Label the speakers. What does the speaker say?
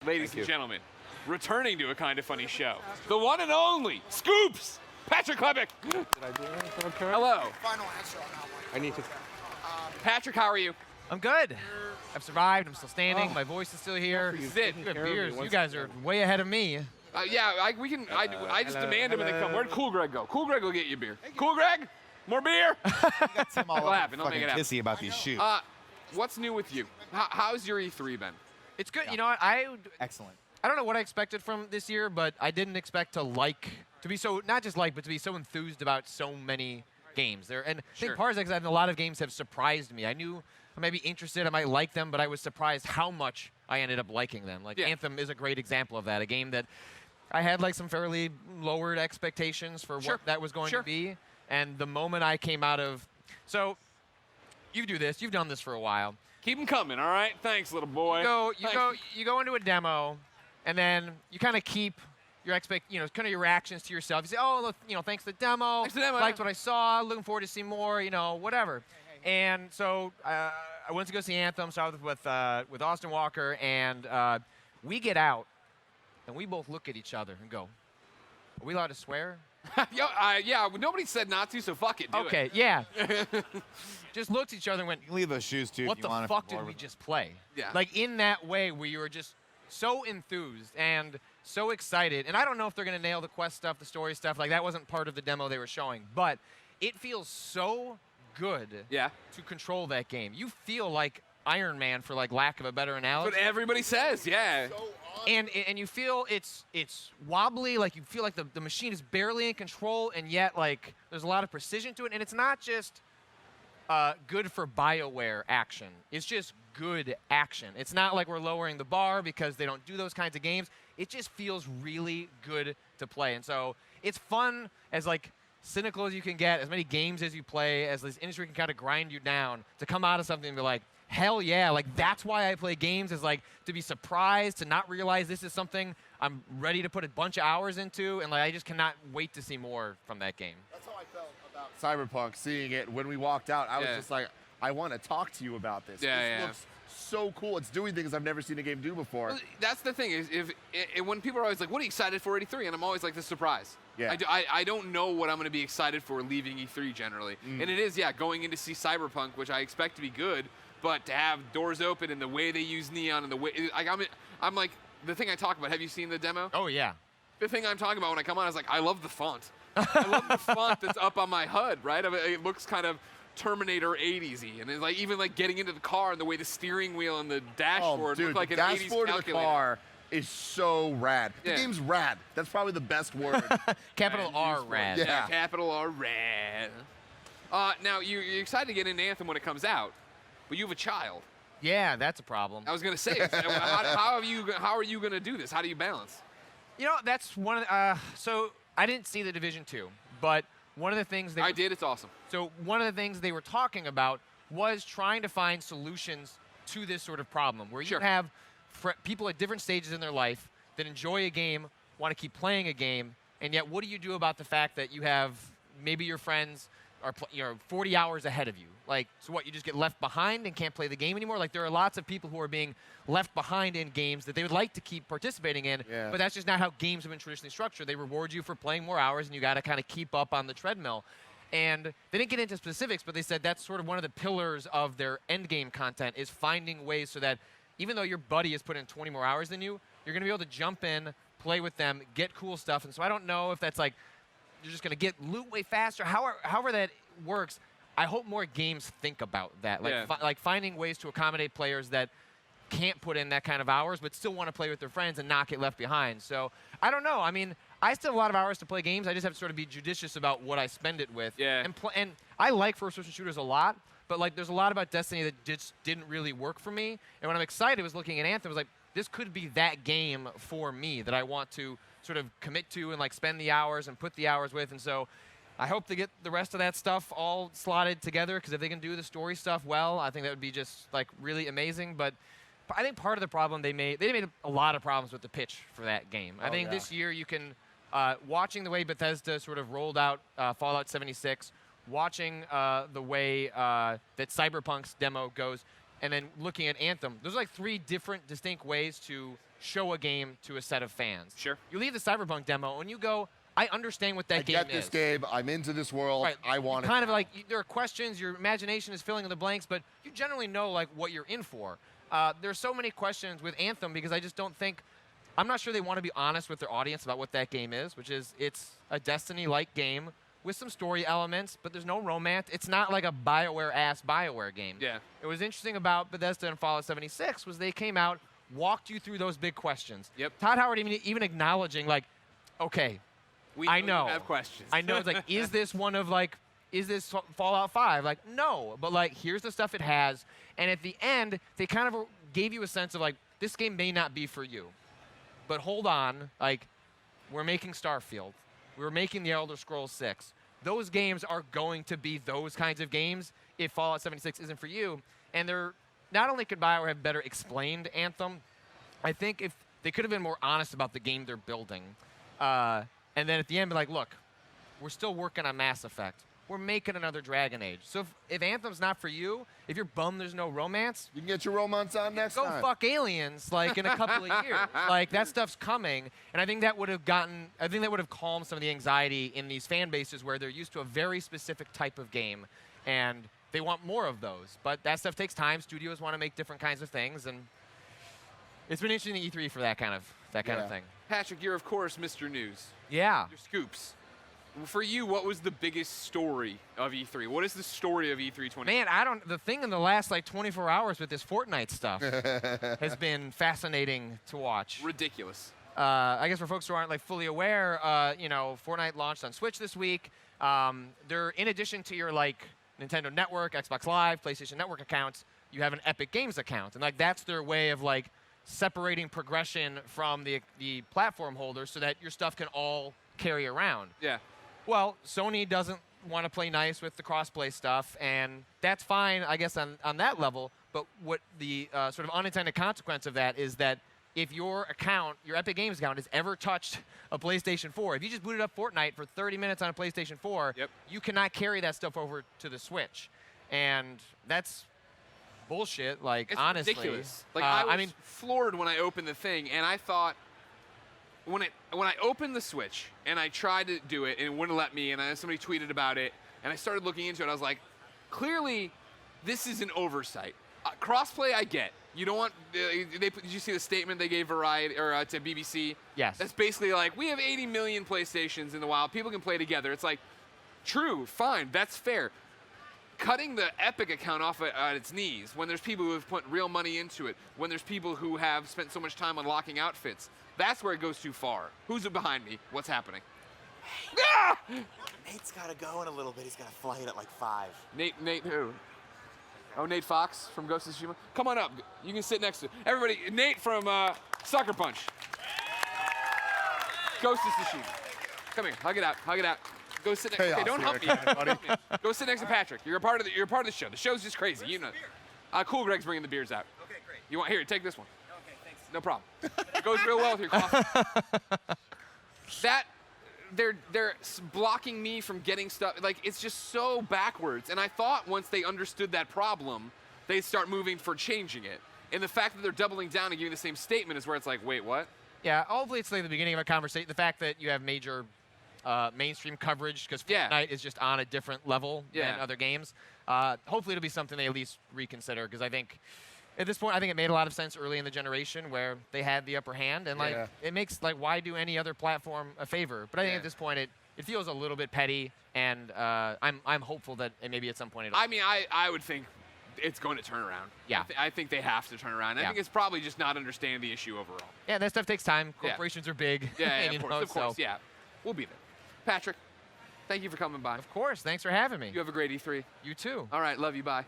Speaker 1: ladies and gentlemen, returning to a kind of funny show, the one and only Scoops, Patrick Klepek.
Speaker 2: Did I do anything okay?
Speaker 1: Hello.
Speaker 3: Final answer on that one.
Speaker 2: I need to.
Speaker 1: Patrick, how are you?
Speaker 4: I'm good. I've survived. I'm still standing. My voice is still here.
Speaker 1: This is it.
Speaker 4: Good beers. You guys are way ahead of me.
Speaker 1: Yeah, I just demand him when they come. Where'd Cool Greg go? Cool Greg will get you beer. Cool Greg, more beer?
Speaker 3: Got Tim all
Speaker 1: It'll happen. I'll make it happen.
Speaker 5: Kissy about these shoes.
Speaker 1: What's new with you? How's your E3 been?
Speaker 4: It's good. You know what? I
Speaker 3: Excellent.
Speaker 4: don't know what I expected from this year, but I didn't expect to be so, not just but to be so enthused about so many games. And I think part of it is because a lot of games have surprised me. I knew I might be interested, I might like them, but I was surprised how much I ended up liking them. Like Anthem is a great example of that, a game that I had like some fairly lowered expectations for what that was going to be. And the moment I came out of, so you do this, you've done this for a while.
Speaker 1: Keep them coming, all right? Thanks, little boy.
Speaker 4: You go into a demo, and then you kind of keep your kind of your reactions to yourself. You say, oh, look, thanks to the demo.
Speaker 1: Thanks to the demo.
Speaker 4: Liked what I saw. Looking forward to see more. Whatever. And so I went to go see Anthem. Started with Austin Walker, and we get out, and we both look at each other and go, "Are we allowed to swear?"
Speaker 1: Yeah, nobody said not to, so fuck it. Do
Speaker 4: it. Yeah. Just looked at each other and went,
Speaker 5: You can leave those shoes too.
Speaker 4: what
Speaker 5: if you
Speaker 4: the
Speaker 5: want
Speaker 4: fuck did we just play?
Speaker 1: Yeah.
Speaker 4: Like in that way where you were just so enthused and so excited. And I don't know if they're going to nail the quest stuff, the story stuff. Like that wasn't part of the demo they were showing. But it feels so good to control that game. You feel like Iron Man, for like lack of a better analogy.
Speaker 1: That's what everybody says, yeah.
Speaker 3: So
Speaker 4: And you feel it's wobbly, like you feel like the machine is barely in control, and yet like there's a lot of precision to it. And it's not just good for BioWare action. It's just good action. It's not like we're lowering the bar because they don't do those kinds of games. It just feels really good to play. And so it's fun, as like cynical as you can get, as many games as you play, as this industry can kind of grind you down, to come out of something and be like, hell yeah, like that's why I play games, is like to be surprised, to not realize this is something I'm ready to put a bunch of hours into, and like I just cannot wait to see more from that game.
Speaker 3: that's how I felt about Cyberpunk, seeing it when we walked out. I was just like, I want to talk to you about this. This looks so cool. It's doing things I've never seen a game do before.
Speaker 1: Well, that's the thing, is when people are always like, what are you excited for at E3? And I'm always like, the surprise.
Speaker 3: Yeah.
Speaker 1: I don't know what I'm going to be excited for leaving E3 generally. And it is, going in to see Cyberpunk, which I expect to be good, but to have doors open and the way they use neon and the way, like I'm like, the thing I talk about, have you seen the demo?
Speaker 4: Oh yeah.
Speaker 1: The thing I'm talking about when I come on is like, I love the font. I love the font that's up on my HUD, right? I mean, it looks kind of Terminator 80s-y, and it's like even like getting into the car and the way the steering wheel and the dashboard look like an 80s calculator.
Speaker 3: The car is so rad. The
Speaker 1: Yeah.
Speaker 3: game's rad. That's probably the best word.
Speaker 4: Capital R rad.
Speaker 3: Yeah.
Speaker 1: Capital R rad. Now you're excited to get into Anthem when it comes out, but you have a child.
Speaker 4: Yeah, that's a problem.
Speaker 1: I was gonna say, how are you gonna do this? How do you balance?
Speaker 4: That's one of the, so I didn't see the Division 2, but one of the things
Speaker 1: I did. It's awesome.
Speaker 4: So one of the things they were talking about was trying to find solutions to this sort of problem, where you have people at different stages in their life that enjoy a game, want to keep playing a game, and yet what do you do about the fact that you have maybe your friends are 40 hours ahead of you? Like, so what, you just get left behind and can't play the game anymore? Like, there are lots of people who are being left behind in games that they would like to keep participating in, but that's just not how games have been traditionally structured. They reward you for playing more hours, and you got to kind of keep up on the treadmill. And they didn't get into specifics, but they said that's sort of one of the pillars of their end game content, is finding ways so that even though your buddy has put in 20 more hours than you, you're going to be able to jump in, play with them, get cool stuff. And so I don't know if that's like you're just going to get loot way faster. However that works, I hope more games think about that. Like, like finding ways to accommodate players that can't put in that kind of hours but still want to play with their friends and not get left behind. So I don't know. I mean, I still have a lot of hours to play games. I just have to sort of be judicious about what I spend it with. And I like first-person shooters a lot, but like there's a lot about Destiny that just didn't really work for me. And when I'm excited was looking at Anthem, I was like, this could be that game for me that I want to sort of commit to and like spend the hours and put the hours with. And so I hope to get the rest of that stuff all slotted together, because if they can do the story stuff well, I think that would be just like really amazing. But I think part of the problem they made a lot of problems with the pitch for that game. I think this year you can, watching the way Bethesda sort of rolled out Fallout 76, watching the way that Cyberpunk's demo goes, and then looking at Anthem, those are like 3 different distinct ways to show a game to a set of fans.
Speaker 1: Sure.
Speaker 4: You leave the Cyberpunk demo and you go, I understand what that game is.
Speaker 3: I get this game. I'm into this world.
Speaker 4: Right.
Speaker 3: I want it.
Speaker 4: Kind of like there are questions. Your imagination is filling in the blanks, but you generally know like what you're in for. There's so many questions with Anthem because I just don't think. I'm not sure they want to be honest with their audience about what that game is, which is it's a Destiny-like game with some story elements, but there's no romance. It's not like a BioWare-ass BioWare game.
Speaker 1: Yeah.
Speaker 4: It was interesting about Bethesda and Fallout 76 was they came out, walked you through those big questions.
Speaker 1: Yep.
Speaker 4: Todd Howard even acknowledging like, okay, I know.
Speaker 1: You have questions.
Speaker 4: I know. It's like, is this one of like, is this Fallout 5? Like, no. But like, here's the stuff it has. And at the end, they kind of gave you a sense of like, this game may not be for you. But hold on, like, we're making Starfield. We're making the Elder Scrolls 6. Those games are going to be those kinds of games if Fallout 76 isn't for you. And they're not only could BioWare have better explained Anthem, I think if they could have been more honest about the game they're building. And then at the end, be like, look, we're still working on Mass Effect. We're making another Dragon Age. So if Anthem's not for you, if you're bummed there's no romance,
Speaker 3: you can get your romance on next time.
Speaker 4: Go fuck Aliens, like in a couple of years. Like that stuff's coming, and I think that would have calmed some of the anxiety in these fan bases where they're used to a very specific type of game, and they want more of those. But that stuff takes time. Studios want to make different kinds of things, and it's been interesting at E3 for that kind of thing.
Speaker 1: Patrick, you're of course Mr. News.
Speaker 4: Yeah.
Speaker 1: Your scoops. For you, what was the biggest story of E3? What is the story of E3 20?
Speaker 4: Man, the thing in the last like 24 hours with this Fortnite stuff has been fascinating to watch.
Speaker 1: Ridiculous.
Speaker 4: I guess for folks who aren't like fully aware, Fortnite launched on Switch this week. They're in addition to your like Nintendo Network, Xbox Live, PlayStation Network accounts, you have an Epic Games account, and like that's their way of like separating progression from the platform holders so that your stuff can all carry around.
Speaker 1: Yeah.
Speaker 4: Well, Sony doesn't want to play nice with the crossplay stuff, and that's fine, I guess, on that level. But what the sort of unintended consequence of that is that if your account, your Epic Games account, has ever touched a PlayStation 4, if you just booted up Fortnite for 30 minutes on a PlayStation 4, you cannot carry that stuff over to the Switch. And that's bullshit, like,
Speaker 1: it's
Speaker 4: honestly.
Speaker 1: Ridiculous. Like, I was floored when I opened the thing, and I thought, when I opened the Switch and I tried to do it and it wouldn't let me, and somebody tweeted about it, and I started looking into it, I was like, clearly this is an oversight. Crossplay, I get. You don't want. Did you see the statement they gave Variety or to BBC?
Speaker 4: Yes.
Speaker 1: That's basically like, we have 80 million PlayStations in the wild. People can play together. It's like, true, fine, that's fair. Cutting the Epic account off at its knees when there's people who have put real money into it, when there's people who have spent so much time unlocking outfits. That's where it goes too far. Who's behind me? What's happening?
Speaker 2: Hey.
Speaker 1: Ah!
Speaker 2: Nate's got to go in a little bit. He's got a flight at like 5.
Speaker 1: Nate who? Oh, Nate Fox from Ghost of Tsushima. Come on up. You can sit next to everybody. Nate from Sucker Punch. Ghost of Tsushima. Come here. Hug it out. Hug it out. Go sit next. Okay, don't hump me. Go sit next to Patrick. You're a part of the show. The show's just crazy. You know. Cool. Greg's bringing the beers out.
Speaker 2: Okay, great.
Speaker 1: You want here? Take this one.
Speaker 2: Okay, thanks.
Speaker 1: No problem. It goes real well with your coffee. That they're blocking me from getting stuff. Like, it's just so backwards. And I thought once they understood that problem, they'd start moving for changing it. And the fact that they're doubling down and giving the same statement is where it's like, wait, what?
Speaker 4: Yeah, hopefully it's like the beginning of a conversation. The fact that you have major mainstream coverage because Fortnite is just on a different level than other games. Hopefully it'll be something they at least reconsider because I think at this point, I think it made a lot of sense early in the generation where they had the upper hand, and like it makes like why do any other platform a favor? But I think at this point it feels a little bit petty, and I'm hopeful that maybe at some point it'll.
Speaker 1: I mean, I would think it's going to turn around.
Speaker 4: Yeah,
Speaker 1: I think they have to turn around. I think it's probably just not understanding the issue overall.
Speaker 4: Yeah, that stuff takes time. Corporations are big.
Speaker 1: Yeah, of course. Yeah, we'll be there. Patrick, thank you for coming by.
Speaker 4: Of course. Thanks for having me.
Speaker 1: You have a great E3.
Speaker 4: You too.
Speaker 1: All right, love you. Bye.